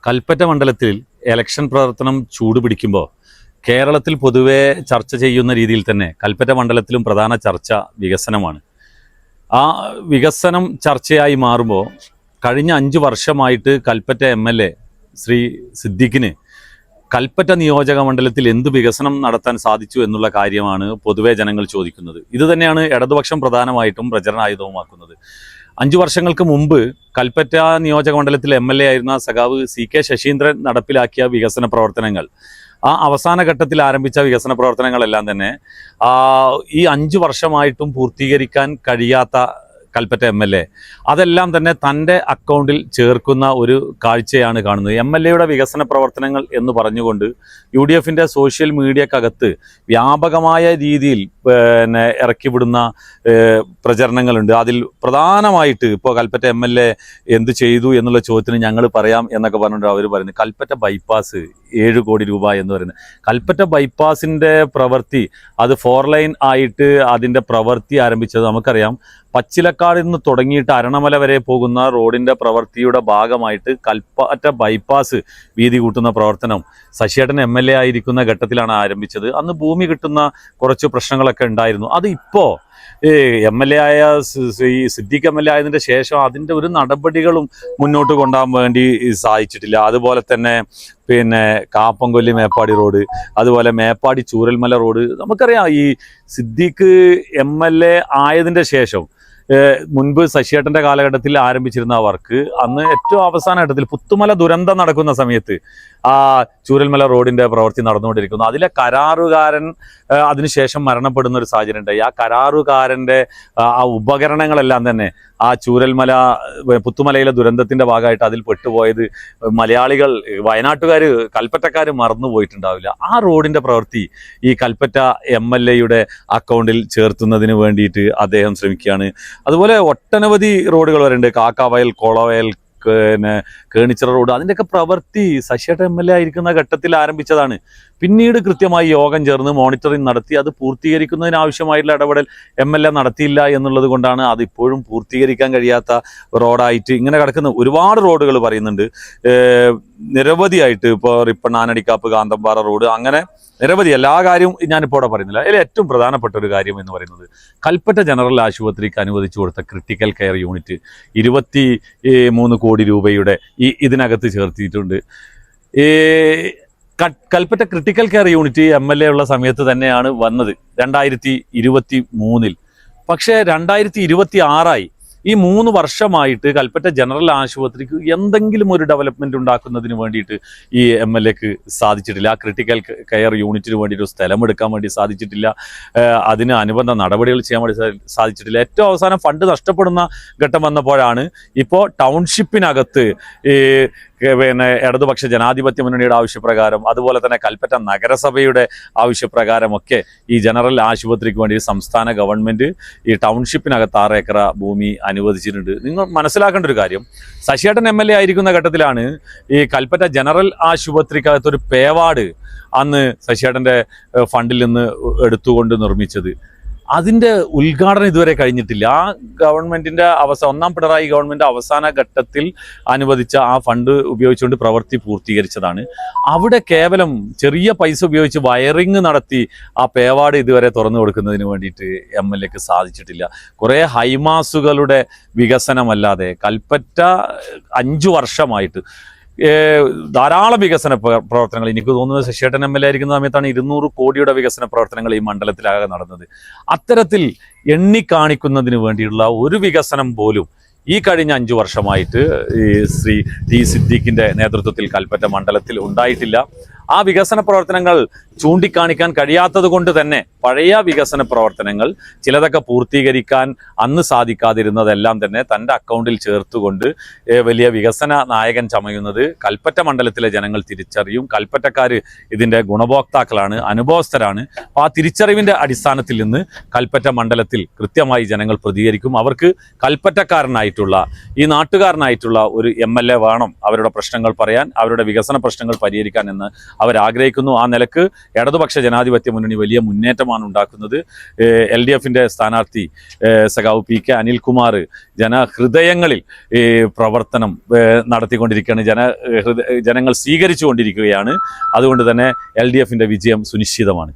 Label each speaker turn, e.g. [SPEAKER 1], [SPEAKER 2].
[SPEAKER 1] കൽപ്പറ്റ മണ്ഡലത്തിൽ ഇലക്ഷൻ പ്രവർത്തനം ചൂടുപിടിക്കുമ്പോൾ കേരളത്തിൽ പൊതുവെ ചർച്ച ചെയ്യുന്ന രീതിയിൽ തന്നെ കൽപ്പറ്റ മണ്ഡലത്തിലും പ്രധാന ചർച്ച വികസനമാണ്. ആ വികസനം ചർച്ചയായി മാറുമ്പോൾ കഴിഞ്ഞ 5 വർഷമായിട്ട് കൽപ്പറ്റ MLA ശ്രീ സിദ്ദീഖിന് കൽപ്പറ്റ നിയോജക മണ്ഡലത്തിൽ എന്ത് വികസനം നടത്താൻ സാധിച്ചു എന്നുള്ള കാര്യമാണ് പൊതുവെ ജനങ്ങൾ ചോദിക്കുന്നത്. ഇത് തന്നെയാണ് ഇടതുപക്ഷം പ്രധാനമായിട്ടും പ്രചരണായുധവുമാക്കുന്നത്. 5 വർഷങ്ങൾക്ക് മുമ്പ് കൽപ്പറ്റ നിയോജക മണ്ഡലത്തിൽ MLA ആയിരുന്ന സഖാവ് CK ശശീന്ദ്രൻ നടപ്പിലാക്കിയ വികസന പ്രവർത്തനങ്ങൾ, ആ അവസാന ഘട്ടത്തിൽ ആരംഭിച്ച വികസന പ്രവർത്തനങ്ങളെല്ലാം തന്നെ ഈ 5 വർഷമായിട്ടും പൂർത്തീകരിക്കാൻ കഴിയാത്ത കൽപ്പറ്റ MLA അതെല്ലാം തന്നെ തൻ്റെ അക്കൗണ്ടിൽ ചേർക്കുന്ന ഒരു കാഴ്ചയാണ് കാണുന്നത്. MLAയുടെ വികസന പ്രവർത്തനങ്ങൾ എന്ന് പറഞ്ഞുകൊണ്ട് UDFൻ്റെ സോഷ്യൽ മീഡിയക്കകത്ത് വ്യാപകമായ രീതിയിൽ ഇറക്കിവിടുന്ന പ്രചരണങ്ങളുണ്ട്. അതിൽ പ്രധാനമായിട്ട് ഇപ്പോൾ കൽപ്പറ്റ MLA എന്ത് ചെയ്തു എന്നുള്ള ചോദ്യത്തിന് ഞങ്ങൾ പറയാം എന്നൊക്കെ പറഞ്ഞിട്ട് അവർ പറയുന്നത് കൽപ്പറ്റ ബൈപ്പാസ് 7 കോടി രൂപ എന്ന് പറയുന്നത്. കൽപ്പറ്റ ബൈപ്പാസിൻ്റെ പ്രവൃത്തി അത് 4 ലൈൻ ആയിട്ട് അതിൻ്റെ പ്രവൃത്തി ആരംഭിച്ചത് നമുക്കറിയാം. പച്ചിലക്കാടിൽ നിന്ന് തുടങ്ങിയിട്ട് അരണമല വരെ പോകുന്ന റോഡിൻ്റെ പ്രവൃത്തിയുടെ ഭാഗമായിട്ട് കൽപ്പറ്റ ബൈപ്പാസ് വീതി കൂട്ടുന്ന പ്രവർത്തനം ശശിയേട്ടൻ MLA ആയിരിക്കുന്ന ഘട്ടത്തിലാണ് ആരംഭിച്ചത്. അന്ന് ഭൂമി കിട്ടുന്ന കുറച്ച് പ്രശ്നങ്ങളൊക്കെ ഉണ്ടായിരുന്നു. അത് ഇപ്പോൾ MLA ആയ സിദ്ദീഖ് MLA ആയതിൻ്റെ ശേഷം അതിൻ്റെ ഒരു നടപടികളും മുന്നോട്ട് കൊണ്ടുപോകാൻ വേണ്ടി സാധിച്ചിട്ടില്ല. അതുപോലെ തന്നെ കാപ്പംകൊല്ലി മേപ്പാടി റോഡ്, അതുപോലെ മേപ്പാടി ചൂരൽമല റോഡ്, നമുക്കറിയാം ഈ സിദ്ദീഖ് MLA ആയതിൻ്റെ ശേഷം മുൻപ് ശശിയേട്ടൻ്റെ കാലഘട്ടത്തിൽ ആരംഭിച്ചിരുന്ന വർക്ക് അന്ന് ഏറ്റവും അവസാന ഘട്ടത്തിൽ പുത്തുമല ദുരന്തം നടക്കുന്ന സമയത്ത് ആ ചൂരൽമല റോഡിൻ്റെ പ്രവൃത്തി നടന്നുകൊണ്ടിരിക്കുന്നു. അതിലെ കരാറുകാരൻ അതിനുശേഷം മരണപ്പെടുന്ന ഒരു സാഹചര്യം ഉണ്ടായി. ആ കരാറുകാരൻ്റെ ആ ഉപകരണങ്ങളെല്ലാം തന്നെ ആ ചൂരൽമല പുത്തുമലയിലെ ദുരന്തത്തിൻ്റെ ഭാഗമായിട്ട് അതിൽ പെട്ടുപോയത് മലയാളികൾ, വയനാട്ടുകാർ, കൽപ്പറ്റക്കാർ മറന്നു പോയിട്ടുണ്ടാവില്ല. ആ റോഡിൻ്റെ പ്രവൃത്തി ഈ കൽപ്പറ്റ MLAയുടെ അക്കൗണ്ടിൽ ചേർത്തുന്നതിന് വേണ്ടിയിട്ട് അദ്ദേഹം ശ്രമിക്കുകയാണ്. അതുപോലെ ഒട്ടനവധി റോഡുകൾ വരുന്നുണ്ട്. കാക്കാവയൽ, കോളവയൽ, കേണിച്ചിറ റോഡ്, അതിൻ്റെയൊക്കെ പ്രവൃത്തി ശശിയേട്ടൻ MLA ആയിരിക്കുന്ന ഘട്ടത്തിൽ ആരംഭിച്ചതാണ്. പിന്നീട് കൃത്യമായി യോഗം ചേർന്ന് മോണിറ്ററിംഗ് നടത്തി അത് പൂർത്തീകരിക്കുന്നതിനാവശ്യമായിട്ടുള്ള ഇടപെടൽ MLA നടത്തിയില്ല എന്നുള്ളത് കൊണ്ടാണ് അതിപ്പോഴും പൂർത്തീകരിക്കാൻ കഴിയാത്ത റോഡായിട്ട് ഇങ്ങനെ കിടക്കുന്ന ഒരുപാട് റോഡുകൾ പറയുന്നുണ്ട്. നിരവധിയായിട്ട് ഇപ്പോൾ റിപ്പണ്ണാനടിക്കാപ്പ്, കാന്തമ്പാറ റോഡ്, അങ്ങനെ നിരവധി എല്ലാ കാര്യവും ഞാനിപ്പോൾ ഇവിടെ പറയുന്നില്ല. അതിൽ ഏറ്റവും പ്രധാനപ്പെട്ട ഒരു കാര്യം എന്ന് പറയുന്നത് കൽപ്പറ്റ ജനറൽ ആശുപത്രിക്ക് അനുവദിച്ചു കൊടുത്ത ക്രിട്ടിക്കൽ കെയർ യൂണിറ്റ് 23 കോടി രൂപയുടെ ഇതിനകത്ത് ചേർത്തിയിട്ടുണ്ട്. Kalpetta critical care unit MLA ഉള്ള സമയത്ത് തന്നെയാണ് വന്നത് 2023. പക്ഷേ 2026 ഈ 3 വർഷമായിട്ട് കൽപ്പറ്റ ജനറൽ ആശുപത്രിക്ക് എന്തെങ്കിലും ഒരു ഡെവലപ്മെൻറ്റ് ഉണ്ടാക്കുന്നതിന് വേണ്ടിയിട്ട് ഈ MLAക്ക് സാധിച്ചിട്ടില്ല. ആ ക്രിട്ടിക്കൽ കെയർ യൂണിറ്റിന് വേണ്ടിയിട്ട് സ്ഥലം എടുക്കാൻ വേണ്ടി സാധിച്ചിട്ടില്ല. അതിന് അനുബന്ധ നടപടികൾ ചെയ്യാൻ വേണ്ടി സാധിച്ചിട്ടില്ല. ഏറ്റവും അവസാനം ഫണ്ട് നഷ്ടപ്പെടുന്ന ഘട്ടം വന്നപ്പോഴാണ് ഇപ്പോൾ ടൗൺഷിപ്പിനകത്ത് ഇടതുപക്ഷ ജനാധിപത്യ മുന്നണിയുടെ ആവശ്യപ്രകാരം, അതുപോലെ തന്നെ കൽപ്പറ്റ നഗരസഭയുടെ ആവശ്യപ്രകാരമൊക്കെ ഈ ജനറൽ ആശുപത്രിക്ക് വേണ്ടി സംസ്ഥാന ഗവൺമെൻറ് ഈ ടൗൺഷിപ്പിനകത്ത് 6 ഏക്കർ ഭൂമി അനുവദിച്ചിട്ടുണ്ട്. നിങ്ങൾ മനസ്സിലാക്കേണ്ട ഒരു കാര്യം, ശശിയേട്ടൻ MLA ആയിരിക്കുന്ന ഘട്ടത്തിലാണ് ഈ കൽപ്പറ്റ ജനറൽ ആശുപത്രിക്കകത്തൊരു പേവാർഡ് അന്ന് ശശിയേട്ടൻ്റെ ഫണ്ടിൽ നിന്ന് എടുത്തുകൊണ്ട് നിർമ്മിച്ചത്. അതിൻ്റെ ഉദ്ഘാടനം ഇതുവരെ കഴിഞ്ഞിട്ടില്ല. ആ ഗവൺമെൻറ്റിൻ്റെ ഒന്നാം പിണറായി ഗവൺമെൻറ് അവസാന ഘട്ടത്തിൽ അനുവദിച്ച ആ ഫണ്ട് ഉപയോഗിച്ചുകൊണ്ട് പ്രവൃത്തി പൂർത്തീകരിച്ചതാണ്. അവിടെ കേവലം ചെറിയ പൈസ ഉപയോഗിച്ച് വയറിങ് നടത്തി ആ പേവാർഡ് ഇതുവരെ തുറന്നു കൊടുക്കുന്നതിന് വേണ്ടിയിട്ട് MLAക്ക് സാധിച്ചിട്ടില്ല. കുറേ ഹൈമാസുകളുടെ വികസനമല്ലാതെ കൽപ്പറ്റ 5 വർഷമായിട്ട് ധാരാളം വികസന പ്രവർത്തനങ്ങൾ, എനിക്ക് തോന്നുന്നത് ശശിയേട്ടൻ MLA ആയിരിക്കുന്ന സമയത്താണ് 200 കോടിയുടെ വികസന പ്രവർത്തനങ്ങൾ ഈ മണ്ഡലത്തിലാകെ നടന്നത്. അത്തരത്തിൽ എണ്ണിക്കാണിക്കുന്നതിന് വേണ്ടിയുള്ള ഒരു വികസനം പോലും ഈ കഴിഞ്ഞ 5 വർഷമായിട്ട് ഈ ശ്രീ T സിദ്ദീഖിൻ്റെ നേതൃത്വത്തിൽ കൽപ്പറ്റ മണ്ഡലത്തിൽ ഉണ്ടായിട്ടില്ല. ആ വികസന പ്രവർത്തനങ്ങൾ ചൂണ്ടിക്കാണിക്കാൻ കഴിയാത്തത് കൊണ്ട് തന്നെ പഴയ വികസന പ്രവർത്തനങ്ങൾ ചിലതൊക്കെ പൂർത്തീകരിക്കാൻ അന്ന് സാധിക്കാതിരുന്നതെല്ലാം തന്നെ തൻ്റെ അക്കൗണ്ടിൽ ചേർത്തുകൊണ്ട് വലിയ വികസന നായകൻ ചമയുന്നത് കൽപ്പറ്റ മണ്ഡലത്തിലെ ജനങ്ങൾ തിരിച്ചറിയും. കൽപ്പറ്റക്കാർ ഇതിൻ്റെ ഗുണഭോക്താക്കളാണ്, അനുഭവസ്ഥരാണ്. ആ തിരിച്ചറിവിൻ്റെ അടിസ്ഥാനത്തിൽ നിന്ന് കൽപ്പറ്റ മണ്ഡലത്തിൽ കൃത്യമായി ജനങ്ങൾ പ്രതികരിക്കും. അവർക്ക് കൽപ്പറ്റക്കാരനായിട്ടുള്ള, ഈ നാട്ടുകാരനായിട്ടുള്ള ഒരു MLA വേണം അവരുടെ പ്രശ്നങ്ങൾ പറയാൻ, അവരുടെ വികസന പ്രശ്നങ്ങൾ പരിഹരിക്കാൻ എന്ന് അവരാഗ്രഹിക്കുന്നു. ആ നിലക്ക് ഇടതുപക്ഷ ജനാധിപത്യ മുന്നണി വലിയ മുന്നേറ്റമാണ് ഉണ്ടാക്കുന്നത്. LDFിൻ്റെ സ്ഥാനാർത്ഥി സഖാവ് PK അനിൽകുമാർ ജനഹൃദയങ്ങളിൽ പ്രവർത്തനം നടത്തിക്കൊണ്ടിരിക്കുകയാണ്, ജനങ്ങൾ സ്വീകരിച്ചു കൊണ്ടിരിക്കുകയാണ്. അതുകൊണ്ട് തന്നെ LDFിൻ്റെ വിജയം സുനിശ്ചിതമാണ്.